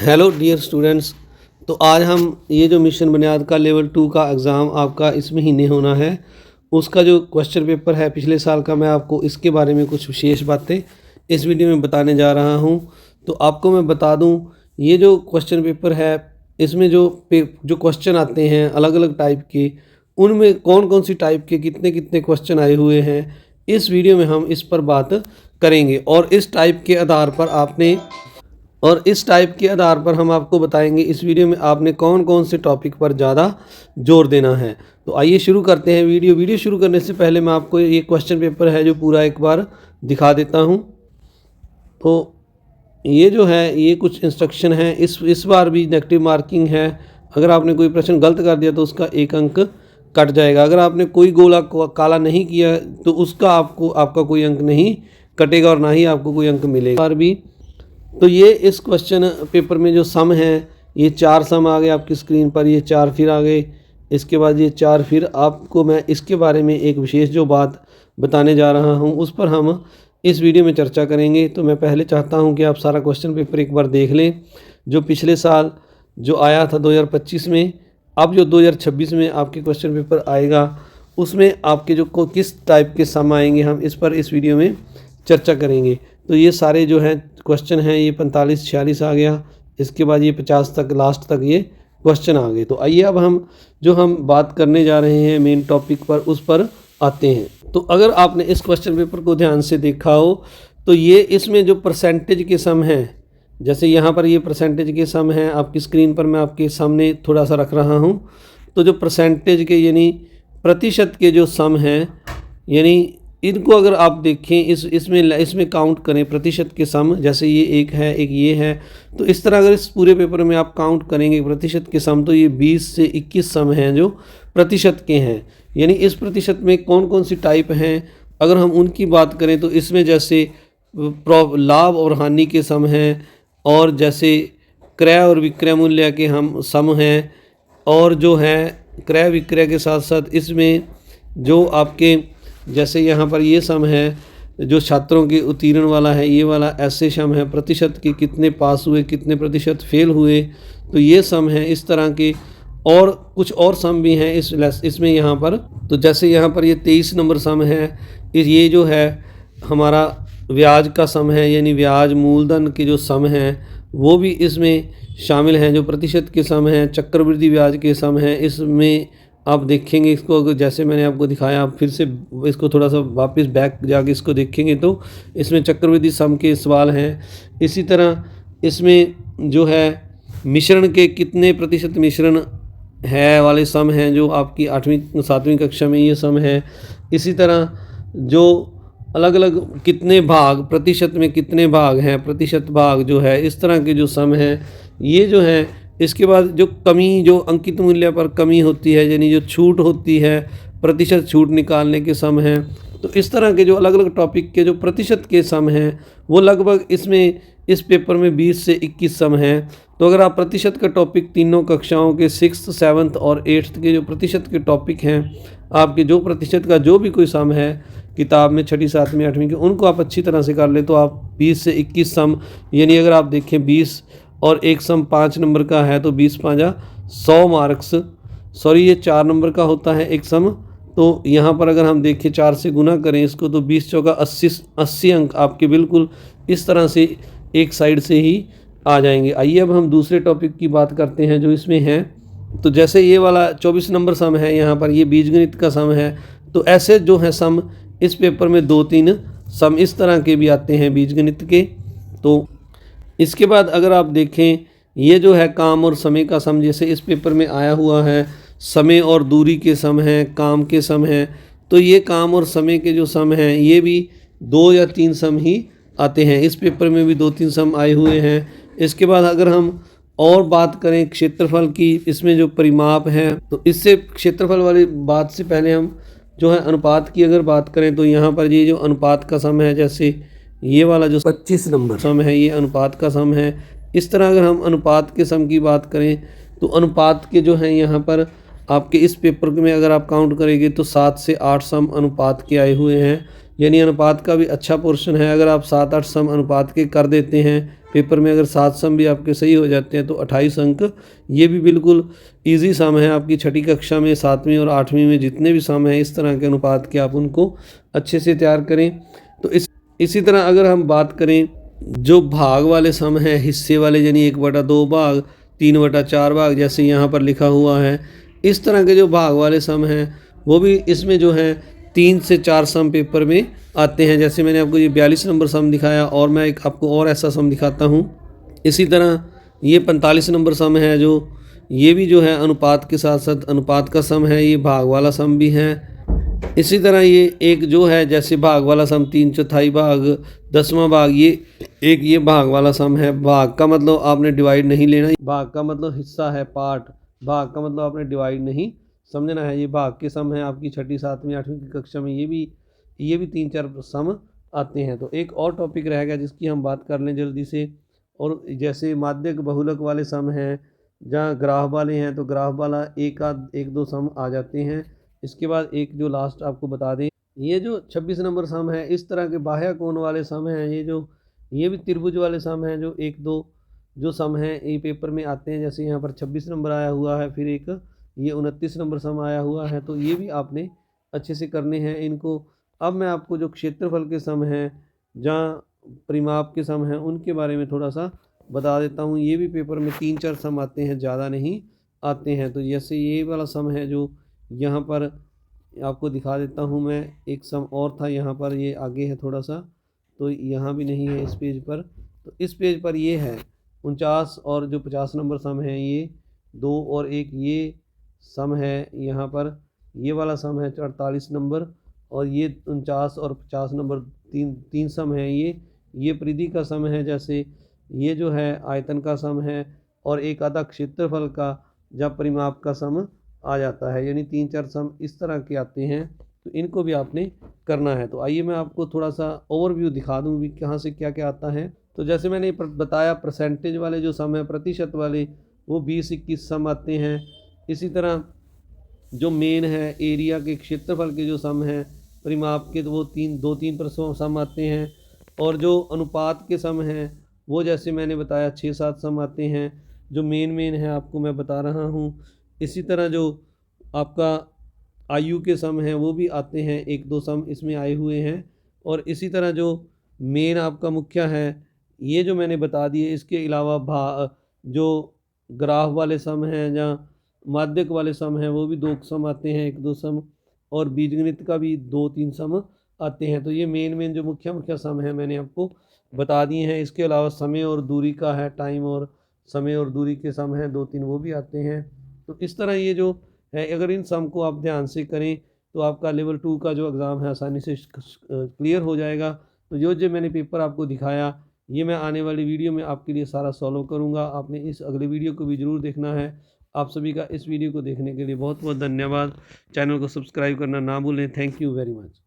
Hello dear students. तो आज हम ये जो मिशन बुनियाद का लेवल 2 का एग्ज़ाम आपका इस महीने होना है, उसका जो क्वेश्चन पेपर है पिछले साल का, मैं आपको इसके बारे में कुछ विशेष बातें इस वीडियो में बताने जा रहा हूँ। तो आपको मैं बता दूँ, ये जो क्वेश्चन पेपर है इसमें जो क्वेश्चन आते हैं अलग अलग टाइप के, उनमें कौन कौन सी टाइप के कितने कितने क्वेश्चन आए हुए हैं, इस वीडियो में हम इस पर बात करेंगे। और इस टाइप के आधार पर हम आपको बताएंगे इस वीडियो में आपने कौन कौन से टॉपिक पर ज़्यादा जोर देना है। तो आइए शुरू करते हैं वीडियो शुरू करने से पहले मैं आपको ये क्वेश्चन पेपर है जो पूरा एक बार दिखा देता हूँ। तो ये जो है ये कुछ इंस्ट्रक्शन है। इस बार भी नेगेटिव मार्किंग है। अगर आपने कोई प्रश्न गलत कर दिया तो उसका 1 अंक कट जाएगा। अगर आपने कोई गोला काला नहीं किया तो उसका आपका कोई अंक नहीं कटेगा और ना ही आपको कोई अंक मिलेगा। बार भी तो ये इस क्वेश्चन पेपर में जो सम है, ये 4 सम आ गए आपकी स्क्रीन पर, ये 4 फिर आ गए, इसके बाद ये 4 फिर। आपको मैं इसके बारे में एक विशेष जो बात बताने जा रहा हूँ उस पर हम इस वीडियो में चर्चा करेंगे। तो मैं पहले चाहता हूँ कि आप सारा क्वेश्चन पेपर एक बार देख लें जो पिछले साल जो आया था 2025 में। अब जो 2026 में आपके क्वेश्चन पेपर आएगा उसमें आपके जो किस टाइप के सम आएंगे, हम इस पर इस वीडियो में चर्चा करेंगे। तो ये सारे जो हैं क्वेश्चन हैं, ये 45 46 आ गया, इसके बाद ये 50 तक लास्ट तक ये क्वेश्चन आ गए। तो आइए अब हम बात करने जा रहे हैं मेन टॉपिक पर, उस पर आते हैं। तो अगर आपने इस क्वेश्चन पेपर को ध्यान से देखा हो तो ये इसमें जो परसेंटेज के सम हैं, जैसे यहाँ पर ये परसेंटेज के सम हैं, आपकी स्क्रीन पर मैं आपके सामने थोड़ा सा रख रहा हूँ। तो जो परसेंटेज के यानी प्रतिशत के जो सम हैं, यानी इनको अगर आप देखें इसमें काउंट करें प्रतिशत के सम, जैसे ये एक है एक ये है, तो इस तरह अगर इस पूरे पेपर में आप काउंट करेंगे प्रतिशत के सम तो ये 20 से 21 सम हैं जो प्रतिशत के हैं। यानी इस प्रतिशत में कौन कौन सी टाइप हैं अगर हम उनकी बात करें तो इसमें जैसे लाभ और हानि के सम हैं, और जैसे क्रय और विक्रय मूल्य के हम सम हैं, और जो है क्रय विक्रय के साथ साथ इसमें जो आपके जैसे यहाँ पर ये सम है जो छात्रों के उत्तीर्ण वाला है, ये वाला ऐसे सम है प्रतिशत के कितने पास हुए कितने प्रतिशत फेल हुए, तो ये सम है इस तरह के। और कुछ और सम भी हैं इसमें यहाँ पर। तो जैसे यहाँ पर ये 23 नंबर सम है, ये जो है हमारा ब्याज का सम है, यानी ब्याज मूलधन के जो सम हैं वो भी इसमें शामिल हैं जो प्रतिशत के सम हैं। चक्रवृद्धि ब्याज के सम हैं, इसमें आप देखेंगे इसको, अगर जैसे मैंने आपको दिखाया आप फिर से इसको थोड़ा सा वापस बैक जाके इसको देखेंगे तो इसमें चक्रवृद्धि सम के सवाल हैं। इसी तरह इसमें जो है मिश्रण के कितने प्रतिशत मिश्रण है वाले सम हैं जो आपकी 8वीं 7वीं कक्षा में ये सम है। इसी तरह जो अलग अलग कितने भाग प्रतिशत में कितने भाग हैं, प्रतिशत भाग जो है, इस तरह के जो सम हैं ये जो है। इसके बाद जो कमी, जो अंकित मूल्य पर कमी होती है, यानी जो छूट होती है, प्रतिशत छूट निकालने के सम हैं। तो इस तरह के जो अलग अलग टॉपिक के जो प्रतिशत के सम हैं वो लगभग इसमें इस पेपर में 20 से 21 सम हैं। तो अगर आप प्रतिशत का टॉपिक तीनों कक्षाओं के 6th 7th और 8th के जो प्रतिशत के टॉपिक हैं, आपके जो प्रतिशत का जो भी कोई सम है किताब में 6ठी 7वीं 8वीं के, उनको आप अच्छी तरह से कर ले तो आप 20 से 21 सम, यानी अगर आप देखें 20 और एक सम 5 नंबर का है तो 20 5 100 मार्क्स, सॉरी ये 4 नंबर का होता है एक सम। तो यहाँ पर अगर हम देखें 4 से गुना करें इसको तो 20 चौका 80 अंक आपके बिल्कुल इस तरह से एक साइड से ही आ जाएंगे। आइए अब हम दूसरे टॉपिक की बात करते हैं जो इसमें है। तो जैसे ये वाला 24 नंबर सम है, यहाँ पर ये बीजगणित का सम है। तो ऐसे जो है सम इस पेपर में 2-3 सम इस तरह के भी आते हैं बीजगणित के। तो इसके बाद अगर आप देखें ये जो है काम और समय का सम, जैसे इस पेपर में आया हुआ है समय और दूरी के सम हैं, काम के सम हैं। तो ये काम और समय के जो सम हैं ये भी 2 या 3 सम ही आते हैं। इस पेपर में भी 2-3 सम आए हुए हैं। इसके बाद अगर हम और बात करें क्षेत्रफल की, इसमें जो परिमाप हैं, तो इससे क्षेत्रफल वाली बात से पहले हम जो है अनुपात की अगर बात करें तो यहाँ पर ये जो अनुपात का सम है, जैसे ये वाला जो 25 नंबर सम है ये अनुपात का सम है। इस तरह अगर हम अनुपात के सम की बात करें तो अनुपात के जो हैं यहाँ पर आपके इस पेपर में अगर आप काउंट करेंगे तो 7 से 8 सम अनुपात के आए हुए हैं, यानी अनुपात का भी अच्छा पोर्शन है। अगर आप 7-8 सम अनुपात के कर देते हैं पेपर में अगर 7 सम भी आपके सही हो जाते हैं तो 28 अंक। ये भी बिल्कुल ईजी सम है। आपकी छठी कक्षा में, 7वीं और 8वीं में जितने भी सम हैं इस तरह के अनुपात के आप उनको अच्छे से तैयार करें। तो इसी तरह अगर हम बात करें जो भाग वाले सम हैं, हिस्से वाले, यानी 1/2 भाग, 3/4 भाग, जैसे यहाँ पर लिखा हुआ है, इस तरह के जो भाग वाले सम हैं वो भी इसमें जो है 3 से 4 सम पेपर में आते हैं। जैसे मैंने आपको ये 42 नंबर सम दिखाया, और मैं एक आपको और ऐसा सम दिखाता हूँ। इसी तरह ये 45 नंबर सम है, जो ये भी जो है अनुपात के साथ साथ अनुपात का सम है, ये भाग वाला सम भी है। इसी तरह ये एक जो है जैसे भाग वाला सम 3/4 भाग, 10वां भाग, ये भाग वाला सम है। भाग का मतलब आपने डिवाइड नहीं लेना, भाग का मतलब हिस्सा है, पार्ट। भाग का मतलब आपने डिवाइड नहीं समझना है। ये भाग के सम है आपकी छठी, 7वीं, 8वीं की कक्षा में, ये भी 3-4 सम आते हैं। तो एक और टॉपिक रह गया जिसकी हम बात कर लें जल्दी से, और जैसे माध्यक बहुलक वाले सम हैं, जहाँ ग्राफ वाले हैं तो ग्राफ वाला एक दो सम आ जाते हैं। इसके बाद एक जो लास्ट आपको बता दें, ये जो 26 नंबर सम है, इस तरह के बाह्य कोण वाले सम हैं, ये भी त्रिभुज वाले सम हैं, जो एक दो जो सम हैं ये पेपर में आते हैं। जैसे यहाँ पर 26 नंबर आया हुआ है, फिर एक ये 29 नंबर सम आया हुआ है, तो ये भी आपने अच्छे से करने हैं इनको। अब मैं आपको जो क्षेत्रफल के सम हैं, जहाँ परिमाप के सम हैं, उनके बारे में थोड़ा सा बता देता हूँ। ये भी पेपर में 3-4 सम आते हैं, ज़्यादा नहीं आते हैं। तो जैसे ये वाला सम है जो यहाँ पर आपको दिखा देता हूँ मैं, एक सम और था यहाँ पर, ये आगे है थोड़ा सा, तो यहाँ भी नहीं है इस पेज पर। तो इस पेज पर ये है 49, और जो 50 नंबर सम है ये 2 और 1, ये सम है यहाँ पर। ये वाला सम है 48 नंबर, और ये 49 और 50 नंबर तीन सम है। ये परिधि का सम है, जैसे ये जो है आयतन का सम है, और एक आधा क्षेत्रफल का जब परिमाप का सम आ जाता है, यानी 3-4 सम इस तरह के आते हैं। तो इनको भी आपने करना है। तो आइए मैं आपको थोड़ा सा ओवरव्यू दिखा दूँ भी कहाँ से क्या क्या आता है। तो जैसे मैंने बताया, परसेंटेज वाले जो सम है, प्रतिशत वाले, वो 20-21 सम आते हैं। इसी तरह जो मेन है एरिया के, क्षेत्रफल के जो सम हैं परिमाप के, तो वो 2-3% सम आते हैं। और जो अनुपात के सम हैं वो जैसे मैंने बताया 6-7 सम आते हैं, जो मेन है आपको मैं बता रहा हूँ। इसी तरह जो आपका आयु के सम हैं वो भी आते हैं, 1-2 सम इसमें आए हुए हैं। और इसी तरह जो मेन आपका मुख्य है, ये जो मैंने बता दिए, इसके अलावा जो ग्राफ वाले सम हैं, जहाँ माध्यक वाले सम हैं, वो भी 2 सम आते हैं, 1-2 सम, और बीजगणित का भी 2-3 सम आते हैं। तो ये मेन जो मुख्य सम है मैंने आपको बता दिए हैं। इसके अलावा समय और दूरी का है, टाइम और समय और दूरी के सम हैं 2-3, वो भी आते हैं। तो इस तरह ये जो है, अगर इन सम को आप ध्यान से करें तो आपका लेवल 2 का जो एग्ज़ाम है आसानी से क्लियर हो जाएगा। तो जो मैंने पेपर आपको दिखाया, ये मैं आने वाली वीडियो में आपके लिए सारा सॉल्व करूँगा। आपने इस अगले वीडियो को भी ज़रूर देखना है। आप सभी का इस वीडियो को देखने के लिए बहुत बहुत धन्यवाद। चैनल को सब्सक्राइब करना ना भूलें। Thank you very much.